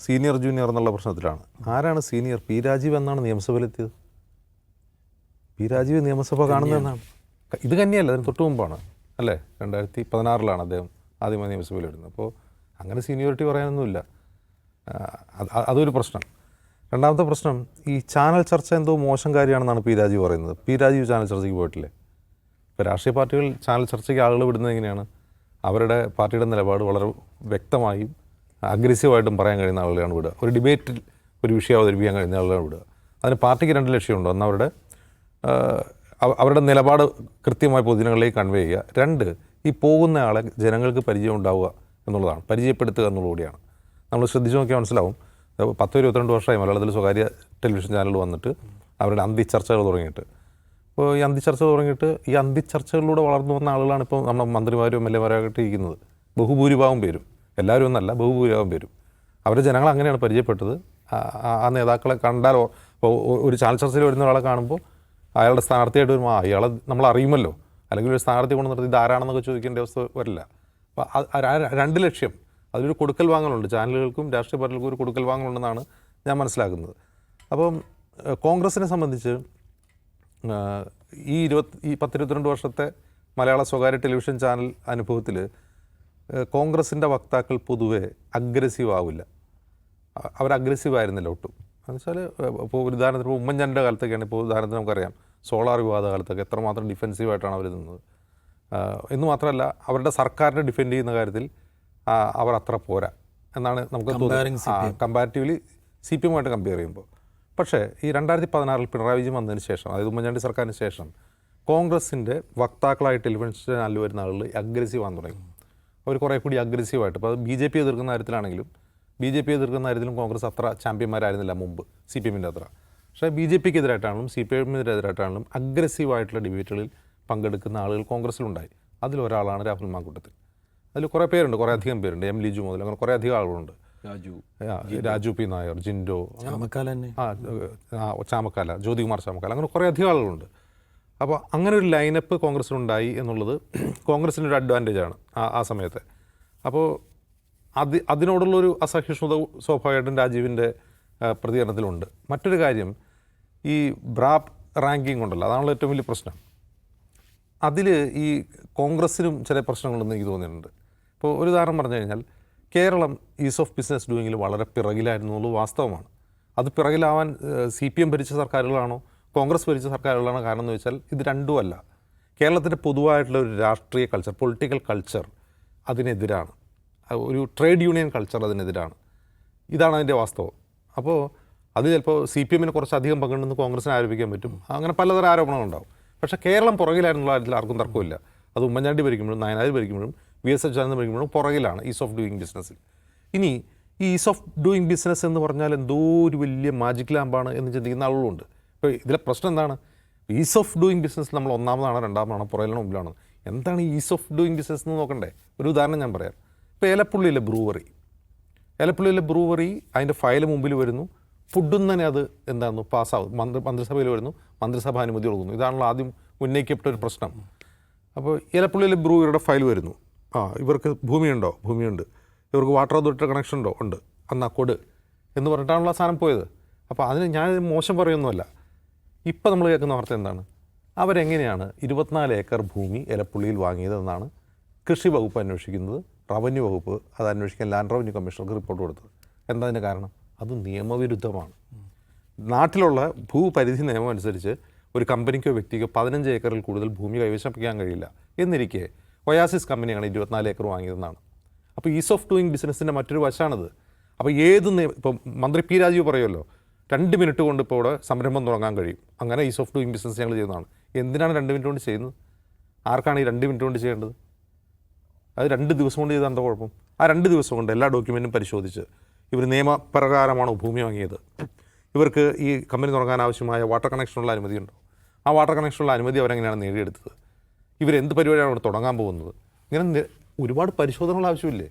Senior junior എന്നുള്ള പ്രശ്നത്തിലാണ്. ആരാണ് senior? P Rajeev എന്നാണ് നിയമസഭയിലെത്തിയത്. പി രാജീവ് നിയമസഭ കാണുന്നതെന്നാണ്. ഇത് തന്നെയല്ല, അതിന് തൊട്ട് മുമ്പാണ് അല്ലേ? 2016 അദ്ദേഹം ആദ്യമായി നിയമസഭയിൽ വരുന്നത്. അപ്പോൾ അങ്ങനെ സീനിയോറിറ്റി പറയാനൊന്നുമില്ല. അതൊരു പ്രശ്നം. രണ്ടാമത്തെ പ്രശ്നം, ഈ ചാനൽ ചർച്ച എന്തോ മോശം കാര്യമാണെന്നാണ് പി രാജീവ് പറയുന്നത്. പി രാജീവ് ചാനൽ ചർച്ചയ്ക്ക് പോയിട്ടില്ലേ? ഇപ്പോൾ രാഷ്ട്രീയ പാർട്ടികൾ ചാനൽ ചർച്ചയ്ക്ക് ആളുകൾ വിടുന്നത് എങ്ങനെയാണ്? അവരുടെ പാർട്ടിയുടെ നിലപാട് വളരെ വ്യക്തമായും അഗ്രസീവായിട്ടും പറയാൻ കഴിയുന്ന ആളുകളാണ് വിടുക. ഒരു ഡിബേറ്റിൽ ഒരു വിഷയം അവതരിപ്പിക്കാൻ കഴിയുന്ന ആളുകളാണ് വിടുക. അതിന് പാർട്ടിക്ക് 2 ലക്ഷ്യമുണ്ട്. ഒന്ന്, അവരുടെ നിലപാട് കൃത്യമായി പൊതുജനങ്ങളിലേക്ക് കൺവേ ചെയ്യുക. 2, ഈ പോകുന്ന ആളെ ജനങ്ങൾക്ക് പരിചയം ഉണ്ടാവുക എന്നുള്ളതാണ്, പരിചയപ്പെടുത്തുക എന്നുള്ളതുകൂടിയാണ്. നമ്മൾ ശ്രദ്ധിച്ച് നോക്കിയാൽ മനസ്സിലാവും, 10-22 വർഷമായി മലയാളത്തിൽ സ്വകാര്യ ടെലിവിഷൻ ചാനൽ വന്നിട്ട് അവരുടെ അന്തിച്ചർച്ചകൾ തുടങ്ങിയിട്ട്. ഇപ്പോൾ ഈ അന്തിച്ചർച്ച തുടങ്ങിയിട്ട് ഈ അന്തിച്ചർച്ചകളിലൂടെ വളർന്നു വന്ന ആളുകളാണ് ഇപ്പോൾ നമ്മുടെ മന്ത്രിമാരും MLA-മാരായിട്ട് ഇരിക്കുന്നത്. ബഹുഭൂരിഭാഗം പേരും, എല്ലാവരും ഒന്നല്ല, ബഹുഭൂരിഭാഗം പേരും. അവരുടെ ജനങ്ങൾ അങ്ങനെയാണ് പരിചയപ്പെട്ടത്. ആ നേതാക്കളെ കണ്ടാലോ, ഇപ്പോൾ ഒരു ചാനൽ ചർച്ചയിൽ വരുന്ന ഒരാളെ കാണുമ്പോൾ അയാളുടെ സ്ഥാനാർത്ഥിയായിട്ട് വരുമ്പോൾ അയാളെ നമ്മൾ അറിയുമല്ലോ, അല്ലെങ്കിൽ ഒരു സ്ഥാനാർത്ഥി കൊണ്ട് നിർത്തി ഇത് ആരാണെന്നൊക്കെ ചോദിക്കേണ്ട അവസ്ഥ വരില്ല. അപ്പോൾ 2 ലക്ഷ്യം, അതിലൊരു കൊടുക്കൽ വാങ്ങലുണ്ട്. ചാനലുകൾക്കും രാഷ്ട്രീയ പാർട്ടികൾക്കും ഒരു കൊടുക്കൽ വാങ്ങലുണ്ടെന്നാണ് ഞാൻ മനസ്സിലാക്കുന്നത്. അപ്പം കോൺഗ്രസിനെ സംബന്ധിച്ച് ഈ 10-22 വർഷത്തെ മലയാള സ്വകാര്യ ടെലിവിഷൻ ചാനൽ അനുഭവത്തിൽ കോൺഗ്രസിൻ്റെ വക്താക്കൾ പൊതുവെ അഗ്രസീവ് ആവില്ല. അവർ അഗ്രസീവ് ആയിരുന്നില്ല ഒട്ടും. എന്നുവെച്ചാൽ ഇപ്പോൾ ഒരു ഉദാഹരണത്തിന് ഉമ്മൻചാണ്ടിയുടെ കാലത്തൊക്കെയാണ്, ഇപ്പോൾ ഉദാഹരണത്തിന് നമുക്കറിയാം സോളാർ വിവാദ കാലത്തൊക്കെ എത്രമാത്രം ഡിഫെൻസീവായിട്ടാണ് അവർ നിന്നത്. എന്ന് മാത്രമല്ല, അവരുടെ സർക്കാരിനെ ഡിഫെൻഡ് ചെയ്യുന്ന കാര്യത്തിൽ അവർ അത്ര പോരാ എന്നാണ് നമുക്ക് തോന്നുന്നത്, കമ്പാരിറ്റീവ്ലി CPM-ആയിട്ട് കമ്പയർ ചെയ്യുമ്പോൾ. പക്ഷേ ഈ 2016 പിണറായി വിജയൻ വന്നതിന് ശേഷം, അതായത് ഉമ്മൻചാണ്ടി സർക്കാരിന് ശേഷം, കോൺഗ്രസിൻ്റെ വക്താക്കളായി ടെലിവിഷൻ ചാനലിൽ വരുന്ന ആളുകൾ അഗ്രസീവ് ആകാൻ തുടങ്ങി. അവർ കുറേ കൂടി അഗ്രസീവായിട്ട്, ഇപ്പോൾ BJP എതിർക്കുന്ന കാര്യത്തിലാണെങ്കിലും BJP എതിർക്കുന്ന കാര്യത്തിലും കോൺഗ്രസ് അത്ര ചാമ്പ്യന്മാരായിരുന്നില്ല മുമ്പ്, CPM-ൻ്റെ അത്ര. പക്ഷേ BJPക്ക് എതിരായിട്ടാണെങ്കിലും CPM-നെതിരായിട്ടാണെങ്കിലും അഗ്രസീവായിട്ടുള്ള ഡിബേറ്റുകളിൽ പങ്കെടുക്കുന്ന ആളുകൾ കോൺഗ്രസ്സിലുണ്ടായി. അതിലൊരാളാണ് രാഹുൽ മാങ്കൂട്ടത്തിൽ. അതിൽ കുറേ പേരുണ്ട്, കുറേ അധികം പേരുണ്ട്. M. ലിജു മുതൽ അങ്ങനെ കുറേ അധികം ആളുകളുണ്ട്. രാജു P. നായർ, ജിൻഡോ, ചാമക്കാല, ജ്യോതികുമാർ ചാമക്കാല, അങ്ങനെ കുറേ അധികം ആളുകളുണ്ട്. അപ്പോൾ അങ്ങനെ ഒരു ലൈനപ്പ് കോൺഗ്രസ്സിനുണ്ടായി എന്നുള്ളത് കോൺഗ്രസിൻ്റെ ഒരു അഡ്വാൻറ്റേജാണ് ആ സമയത്ത്. അപ്പോൾ അതിനോടുള്ളൊരു അസഹിഷ്ണുത സ്വാഭാവികമായിട്ടും രാജീവിൻ്റെ പ്രതികരണത്തിലുണ്ട്. മറ്റൊരു കാര്യം, ഈ ബ്രാപ്പ് റാങ്കിങ് ഉണ്ടല്ലോ, അതാണല്ലോ ഏറ്റവും വലിയ പ്രശ്നം. അതിൽ ഈ കോൺഗ്രസ്സിനും ചില പ്രശ്നങ്ങളുണ്ടെന്ന് എനിക്ക് തോന്നിയിട്ടുണ്ട്. ഇപ്പോൾ ഒരു ഉദാഹരണം പറഞ്ഞു കഴിഞ്ഞാൽ, കേരളം ഈസ് ഓഫ് ബിസിനസ് ഡൂയിങ്ങിൽ വളരെ പിറകിലായിരുന്നു എന്നുള്ളത് വാസ്തവമാണ്. അത് പിറകിലാവാൻ CPM ഭരിച്ച സർക്കാരുകളാണോ കോൺഗ്രസ് ഭരിച്ച സർക്കാരുകളാണോ കാരണം എന്ന് വെച്ചാൽ ഇത് രണ്ടുമല്ല. കേരളത്തിൻ്റെ പൊതുവായിട്ടുള്ള ഒരു രാഷ്ട്രീയ കൾച്ചർ, പൊളിറ്റിക്കൽ കൾച്ചർ അതിനെതിരാണ്. ഒരു ട്രേഡ് യൂണിയൻ കൾച്ചർ അതിനെതിരാണ്. ഇതാണ് അതിൻ്റെ വാസ്തവം. അപ്പോൾ അത് ചിലപ്പോൾ CPM-ന് കുറച്ചധികം പങ്കുണ്ടെന്ന് കോൺഗ്രസിന് ആരോപിക്കാൻ പറ്റും. അങ്ങനെ പലതരം ആരോപണങ്ങളുണ്ടാവും. പക്ഷേ കേരളം പുറകിലായിരുന്നുള്ള കാര്യത്തിൽ ആർക്കും തർക്കമില്ല. അത് Oommen Chandy ഭരിക്കുമ്പോഴും Nayanar ഭരിക്കുമ്പോഴും VS Achuthanandan ഭരിക്കുമ്പോഴും പുറകിലാണ് is of doing ബിസിനസ്സിൽ. ഇനി ഈ ഈസ് ഓഫ് ഡൂയിങ് ബിസിനസ് എന്ന് പറഞ്ഞാൽ എന്തോ ഒരു വലിയ മാജിക് ലാമ്പാണ് എന്ന് ചിന്തിക്കുന്ന ആളുകളുണ്ട്. ഇപ്പോൾ ഇതിലെ പ്രശ്നം എന്താണ്? ഈസ് ഓഫ് ഡൂയിങ് ബിസിനസ് നമ്മൾ ഒന്നാമതാണോ രണ്ടാമതാണോ പുറകിലാണോ മുമ്പിലാണോ? എന്താണ് ഈസ് ഓഫ് ഡൂയിങ് ബിസിനസ് എന്ന് നോക്കണ്ടേ? ഒരു ഉദാഹരണം ഞാൻ പറയാം. ഇപ്പോൾ ഏലപ്പുള്ളിയിലെ ബ്രൂവറി അതിൻ്റെ ഫയൽ മുമ്പിൽ വരുന്നു, ഫുഡും തന്നെ അത് എന്താണെന്ന് പാസ്സാവും, മന്ത്രിസഭയിൽ വരുന്നു, മന്ത്രിസഭ അനുമതി കൊടുക്കുന്നു. ഇതാണല്ലോ ആദ്യം ഉന്നയിക്കപ്പെട്ട ഒരു പ്രശ്നം. അപ്പോൾ ഏലപ്പുള്ളിയിലെ ബ്രൂവറിയുടെ ഫയൽ വരുന്നു, ഇവർക്ക് ഭൂമിയുണ്ടോ? ഭൂമിയുണ്ട്. ഇവർക്ക് വാട്ടർ അതോറിറ്റി കണക്ഷൻ ഉണ്ടോ? ഉണ്ട്. എന്നാൽ കൊട് എന്ന് പറഞ്ഞിട്ടാണല്ലോ സാധനം പോയത്. അപ്പോൾ അതിന് ഞാൻ മോശം പറയുന്നതല്ല. ഇപ്പം നമ്മൾ കേൾക്കുന്ന വാർത്ത എന്താണ്? അവരെങ്ങനെയാണ് 24 ഏക്കർ ഭൂമി ഏലപ്പുള്ളിയിൽ വാങ്ങിയതെന്നാണ് കൃഷി വകുപ്പ് അന്വേഷിക്കുന്നത്. റവന്യൂ വകുപ്പ് അത് അന്വേഷിക്കാൻ ലാൻഡ് റവന്യൂ കമ്മീഷണർക്ക് റിപ്പോർട്ട് കൊടുത്തത്. എന്താ അതിൻ്റെ കാരണം? അത് നിയമവിരുദ്ധമാണ്. നാട്ടിലുള്ള ഭൂപരിധി നിയമം അനുസരിച്ച് ഒരു കമ്പനിക്കോ വ്യക്തിക്കോ 15 ഏക്കറിൽ കൂടുതൽ ഭൂമി കൈവശപ്പിക്കാൻ കഴിയില്ല. എന്നിരിക്കെ ഒയാസിസ് കമ്പനിയാണ് 24 ഏക്കർ വാങ്ങിയതെന്നാണ്. അപ്പോൾ ഈസ് ഓഫ് ഡൂയിങ് ബിസിനസ്സിൻ്റെ മറ്റൊരു വശമാണത്. അപ്പോൾ ഇപ്പം മന്ത്രി P. രാജീവ് പറയുമല്ലോ, 2 മിനിറ്റ് കൊണ്ട് ഇപ്പോൾ ഇവിടെ സംരംഭം തുടങ്ങാൻ കഴിയും, അങ്ങനെ ഈസ് ഓഫ് ഡൂയിങ് ബിസിനസ് ഞങ്ങൾ ചെയ്യുന്നതാണ്. എന്തിനാണ് 2 മിനിറ്റ് കൊണ്ട് ചെയ്യുന്നത്? ആർക്കാണ് ഈ 2 മിനിറ്റ് കൊണ്ട് ചെയ്യേണ്ടത്? അത് 2 ദിവസം കൊണ്ട് ചെയ്താൽ എന്താ കുഴപ്പം? ആ 2 ദിവസം കൊണ്ട് എല്ലാ ഡോക്യുമെൻറ്റും പരിശോധിച്ച് ഇവർ നിയമപ്രകാരമാണോ ഭൂമി വാങ്ങിയത്, ഇവർക്ക് ഈ കമ്പനി തുടങ്ങാൻ ആവശ്യമായ വാട്ടർ കണക്ഷനുള്ള അനുമതിയുണ്ടോ, ആ വാട്ടർ കണക്ഷനുള്ള അനുമതി അവരെങ്ങനെയാണ് നേടിയെടുത്തത്, ഇവരെന്ത് പരിപാടിയാണ് അവിടെ തുടങ്ങാൻ പോകുന്നത്, ഇങ്ങനെ ഒരുപാട് പരിശോധനകൾ ആവശ്യമില്ലേ?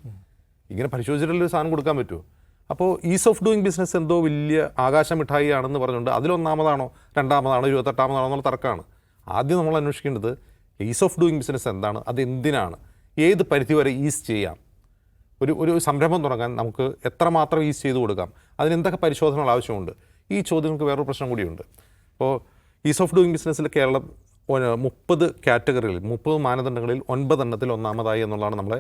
ഇങ്ങനെ പരിശോധിച്ചിട്ടുള്ളൊരു സാധനം കൊടുക്കാൻ പറ്റുമോ? അപ്പോൾ ഈസ് ഓഫ് ഡൂയിങ് ബിസിനസ് എന്തോ വലിയ ആകാശമിഠായി ആണെന്ന് പറഞ്ഞുകൊണ്ട് അതിലൊന്നാമതാണോ രണ്ടാമതാണോ 28ാമതാണോ എന്നുള്ള തർക്കമാണ്. ആദ്യം നമ്മൾ അന്വേഷിക്കേണ്ടത് ഈസ് ഓഫ് ഡൂയിങ് ബിസിനസ് എന്താണ്, അതെന്തിനാണ്, ഏത് പരിധി വരെ ഈസ് ചെയ്യാം. ഒരു സംരംഭം തുടങ്ങാൻ നമുക്ക് എത്രമാത്രം ഈസ് ചെയ്ത് കൊടുക്കാം, അതിന് എന്തൊക്കെ പരിശോധനകൾ ആവശ്യമുണ്ട്? ഈ ചോദ്യങ്ങൾക്ക് വേറൊരു പ്രശ്നം കൂടിയുണ്ട്. അപ്പോൾ ഈസ് ഓഫ് ഡൂയിങ് ബിസിനസ്സിൽ കേരളം 30 കാറ്റഗറികളിൽ 30 മാനദണ്ഡങ്ങളിൽ 9 എണ്ണത്തിൽ ഒന്നാമതായി എന്നുള്ളതാണ്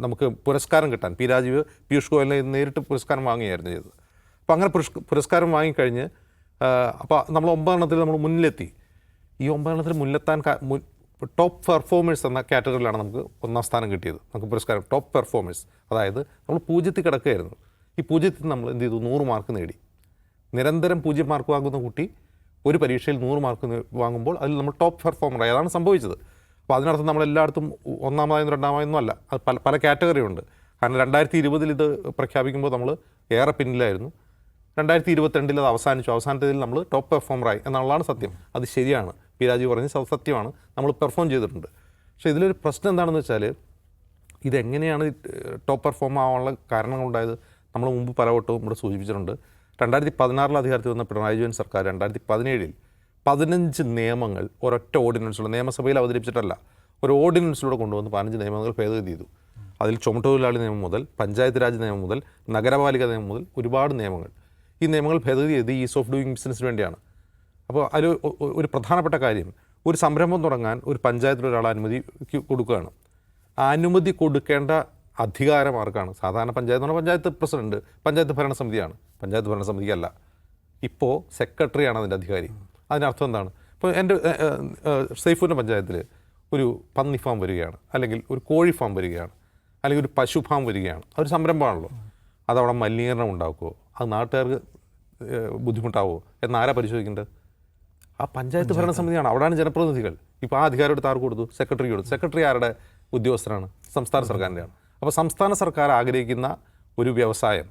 നമുക്ക് പുരസ്കാരം കിട്ടാൻ. പി രാജീവ് പീയൂഷ് ഗോയലിനെ നേരിട്ട് പുരസ്കാരം വാങ്ങുകയായിരുന്നു ചെയ്തത്. അപ്പോൾ അങ്ങനെ പുരസ്കാരം വാങ്ങിക്കഴിഞ്ഞ് അപ്പോൾ നമ്മൾ 9 എണ്ണത്തിൽ നമ്മൾ മുന്നിലെത്തി. ഈ 9 എണ്ണത്തിൽ മുന്നിലെത്താൻ ടോപ്പ് പെർഫോമേഴ്സ് എന്ന കാറ്റഗറിയിലാണ് നമുക്ക് 1-ാം സ്ഥാനം കിട്ടിയത്. നമുക്ക് പുരസ്കാരം ടോപ്പ് പെർഫോമേഴ്സ്, അതായത് നമ്മൾ 0-ൽ കിടക്കുകയായിരുന്നു. ഈ 0-ൽ നമ്മൾ എന്ത് ചെയ്തു? 100 മാർക്ക് നേടി. നിരന്തരം 0 മാർക്ക് വാങ്ങുന്ന കുട്ടി ഒരു പരീക്ഷയിൽ 100 മാർക്ക് വാങ്ങുമ്പോൾ അതിൽ നമ്മൾ ടോപ്പ് പെർഫോമറായി. അതാണ് സംഭവിച്ചത്. അപ്പോൾ അതിനർത്ഥം നമ്മൾ എല്ലായിടത്തും 1-ാമതായെന്നും 2-ാമതായെന്നും അല്ല, അത് പല കാറ്റഗറി ഉണ്ട്. കാരണം 2020 ഇത് പ്രഖ്യാപിക്കുമ്പോൾ നമ്മൾ ഏറെ പിന്നിലായിരുന്നു. 2022 അത് അവസാനത്തേതിൽ നമ്മൾ ടോപ്പ് പെർഫോമറായി എന്നുള്ളതാണ് സത്യം. അത് ശരിയാണ്, പി രാജീവ് പറഞ്ഞ് സത്യമാണ്, നമ്മൾ പെർഫോം ചെയ്തിട്ടുണ്ട്. പക്ഷേ ഇതിലൊരു പ്രശ്നം എന്താണെന്ന് വെച്ചാൽ, ഇതെങ്ങനെയാണ് ടോപ്പ് പെർഫോം ആവാനുള്ള കാരണങ്ങളുണ്ടായത്? നമ്മൾ മുമ്പ് പലവട്ടവും ഇവിടെ സൂചിപ്പിച്ചിട്ടുണ്ട്. 2016 അധികാരത്തിൽ വന്ന പിണറായി വിജയൻ സർക്കാർ 2017 15 നിയമങ്ങൾ ഒരൊറ്റ ഓർഡിനൻസിലൂടെ, നിയമസഭയിൽ അവതരിപ്പിച്ചിട്ടല്ല, ഒരു ഓർഡിനൻസിലൂടെ കൊണ്ടുവന്ന് 15 നിയമങ്ങൾ ഭേദഗതി ചെയ്തു. അതിൽ ചുമട്ടുതൊഴിലാളി നിയമം മുതൽ പഞ്ചായത്ത് രാജ് നിയമം മുതൽ നഗരപാലിക നിയമം മുതൽ ഒരുപാട് നിയമങ്ങൾ. ഈ നിയമങ്ങൾ ഭേദഗതി ചെയ്ത് ഈസ് ഓഫ് ഡൂയിങ് ബിസിനസ്സിന് വേണ്ടിയാണ്. അപ്പോൾ അതിൽ ഒരു പ്രധാനപ്പെട്ട കാര്യം, ഒരു സംരംഭം തുടങ്ങാൻ ഒരു പഞ്ചായത്തിൽ ഒരാൾ അനുമതി കൊടുക്കുകയാണ്. ആ അനുമതി കൊടുക്കേണ്ട അധികാരം ആർക്കാണ്? സാധാരണ പഞ്ചായത്ത് പറഞ്ഞാൽ പഞ്ചായത്ത് പ്രസിഡന്റ്, പഞ്ചായത്ത് ഭരണസമിതിയാണ്. പഞ്ചായത്ത് ഭരണസമിതിക്കല്ല, ഇപ്പോൾ സെക്രട്ടറിയാണ് അതിൻ്റെ അധികാരി. അതിനർത്ഥം എന്താണ്? ഇപ്പോൾ എൻ്റെ സൈഫൂരിൻ്റെ പഞ്ചായത്തിൽ ഒരു പന്നി ഫാം വരികയാണ്, അല്ലെങ്കിൽ ഒരു കോഴി ഫാം വരികയാണ്, അല്ലെങ്കിൽ ഒരു പശു ഫാം വരികയാണ്. അതൊരു സംരംഭമാണല്ലോ. അതവിടെ മലിനീകരണം ഉണ്ടാക്കുമോ, അത് നാട്ടുകാർക്ക് ബുദ്ധിമുട്ടാവുമോ എന്നാരാ പരിശോധിക്കേണ്ടത്? ആ പഞ്ചായത്ത് ഭരണസമിതിയാണ്. അവിടെയാണ് ജനപ്രതിനിധികൾ. ഇപ്പോൾ ആ അധികാരം എടുത്ത് ആർക്ക് കൊടുത്തു? സെക്രട്ടറിക്ക് കൊടുത്തു. സെക്രട്ടറി ആരുടെ ഉദ്യോഗസ്ഥരാണ്? സംസ്ഥാന സർക്കാരിൻ്റെയാണ്. അപ്പോൾ സംസ്ഥാന സർക്കാർ ആഗ്രഹിക്കുന്ന ഒരു വ്യവസായം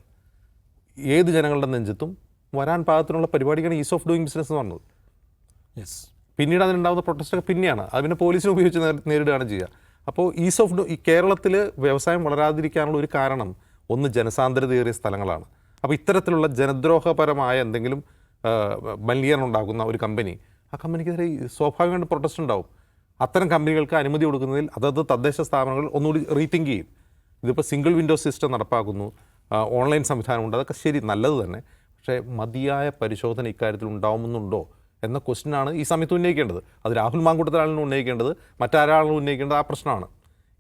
ഏത് ജനങ്ങളുടെ നെഞ്ചത്തും വരാൻ പാകത്തിനുള്ള പരിപാടിയാണ് ഈസ് ഓഫ് ഡൂയിങ് ബിസിനസ് എന്ന് പറഞ്ഞത്. പിന്നീട് അതിനുണ്ടാകുന്ന പ്രൊട്ടസ്റ്റൊക്കെ പിന്നെയാണ്, അത് പിന്നെ പോലീസിനെ ഉപയോഗിച്ച് നേരിടുകയാണ് ചെയ്യുക. അപ്പോൾ ഈസ് ഓഫ് ഈ കേരളത്തിൽ വ്യവസായം വളരാതിരിക്കാനുള്ള ഒരു കാരണം ഒന്ന് ജനസാന്ദ്രതയേറിയ സ്ഥലങ്ങളാണ്. അപ്പോൾ ഇത്തരത്തിലുള്ള ജനദ്രോഹപരമായ എന്തെങ്കിലും മലിനീകരണം ഉണ്ടാക്കുന്ന ഒരു കമ്പനി, ആ കമ്പനിക്കെതിരെ സ്വാഭാവികമായിട്ട് പ്രൊട്ടസ്റ്റ് ഉണ്ടാവും. അത്തരം കമ്പനികൾക്ക് അനുമതി കൊടുക്കുന്നതിൽ അതത് തദ്ദേശ സ്ഥാപനങ്ങൾ ഒന്നുകൂടി റീതിങ്ക് ചെയ്യും. ഇതിപ്പോൾ സിംഗിൾ വിൻഡോ സിസ്റ്റം നടപ്പാക്കുന്നു, ഓൺലൈൻ സംവിധാനമുണ്ട്, അതൊക്കെ ശരി, നല്ലത് തന്നെ. പക്ഷേ മതിയായ പരിശോധന ഇക്കാര്യത്തിൽ ഉണ്ടാവുന്നുണ്ടോ എന്ന ക്വസ്റ്റ്യനാണ് ഈ സമയത്ത് ഉന്നയിക്കേണ്ടത്. അത് രാഹുൽ മാങ്കൂട്ടത്തിലാണ് ഉന്നയിക്കേണ്ടത്, മറ്റാരാളും ഉന്നയിക്കേണ്ടത് ആ പ്രശ്നമാണ്.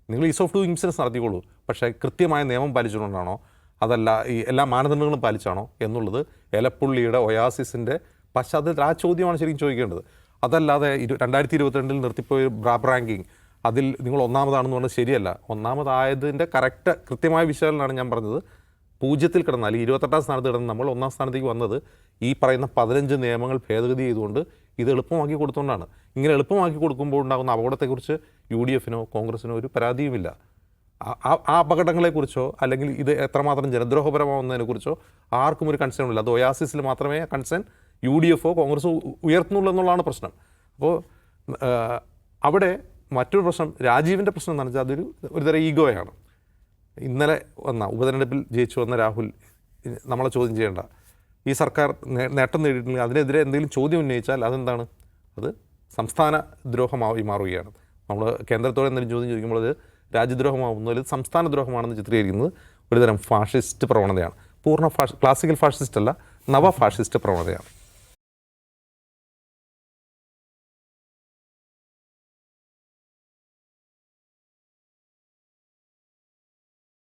നിങ്ങൾ ഈസ് ഓഫ് ഡൂയിങ് ബിസിനസ് നടത്തിക്കോളൂ, പക്ഷേ കൃത്യമായ നിയമം പാലിച്ചുകൊണ്ടാണോ, അതല്ല ഈ എല്ലാ മാനദണ്ഡങ്ങളും പാലിച്ചാണോ എന്നുള്ളത് എലപ്പുള്ളിയുടെ ഒയാസിസിൻ്റെ പശ്ചാത്തലത്തിൽ ആ ചോദ്യമാണ് ശരിക്കും ചോദിക്കേണ്ടത്. അതല്ലാതെ 2022 നിർത്തിപ്പോയ ബ്രാബ് റാങ്കിങ്, അതിൽ നിങ്ങൾ 1-ാമതാണെന്ന് പറഞ്ഞത് ശരിയല്ല. 1-ാമതായതിൻ്റെ കൃത്യമായ വിശകലനമാണ് ഞാൻ പറഞ്ഞത്. 0-ൽ കിടന്ന, അല്ലെങ്കിൽ 28-ാം സ്ഥാനത്ത് കിടന്ന് നമ്മൾ 1-ാം സ്ഥാനത്തേക്ക് വന്നത് ഈ പറയുന്ന 15 നിയമങ്ങൾ ഭേദഗതി ചെയ്തുകൊണ്ട് ഇത് എളുപ്പമാക്കി കൊടുത്തുകൊണ്ടാണ്. ഇങ്ങനെ എളുപ്പമാക്കി കൊടുക്കുമ്പോൾ ഉണ്ടാകുന്ന അപകടത്തെക്കുറിച്ച് UDF-നോ കോൺഗ്രസിനോ ഒരു പരാതിയുമില്ല. ആ അപകടങ്ങളെക്കുറിച്ചോ അല്ലെങ്കിൽ ഇത് എത്രമാത്രം ജനദ്രോഹപരമാവുന്നതിനെക്കുറിച്ചോ ആർക്കും ഒരു കൺസേൺ ഇല്ല. അത് ഒയാസിസിൽ മാത്രമേ കൺസേൺ UDF-ഓ കോൺഗ്രസോ ഉയർത്തുന്നുള്ളൂ എന്നുള്ളതാണ് പ്രശ്നം. അപ്പോൾ അവിടെ മറ്റൊരു പ്രശ്നം, രാജീവിൻ്റെ പ്രശ്നം എന്ന് വെച്ചാൽ അതൊരു തരം ഈഗോയാണ്. ഇന്നലെ വന്ന ഉപതെരഞ്ഞെടുപ്പിൽ ജയിച്ചു വന്ന രാഹുൽ നമ്മളെ ചോദ്യം ചെയ്യേണ്ട. ഈ സർക്കാർ നേട്ടം നേടിയിട്ടുണ്ടെങ്കിൽ അതിനെതിരെ എന്തെങ്കിലും ചോദ്യം ഉന്നയിച്ചാൽ അതെന്താണ്? അത് സംസ്ഥാന ദ്രോഹമായി മാറുകയാണ്. നമ്മൾ കേന്ദ്രത്തോടെ എന്തെങ്കിലും ചോദ്യം ചോദിക്കുമ്പോൾ അത് രാജ്യദ്രോഹമാവുന്നു, അല്ലെങ്കിൽ സംസ്ഥാന ദ്രോഹമാണെന്ന് ചിത്രീകരിക്കുന്നത് ഒരുതരം ഫാഷിസ്റ്റ് പ്രവണതയാണ്. പൂർണ്ണ ക്ലാസിക്കൽ ഫാഷിസ്റ്റ് അല്ല, നവ ഫാഷിസ്റ്റ് പ്രവണതയാണ്.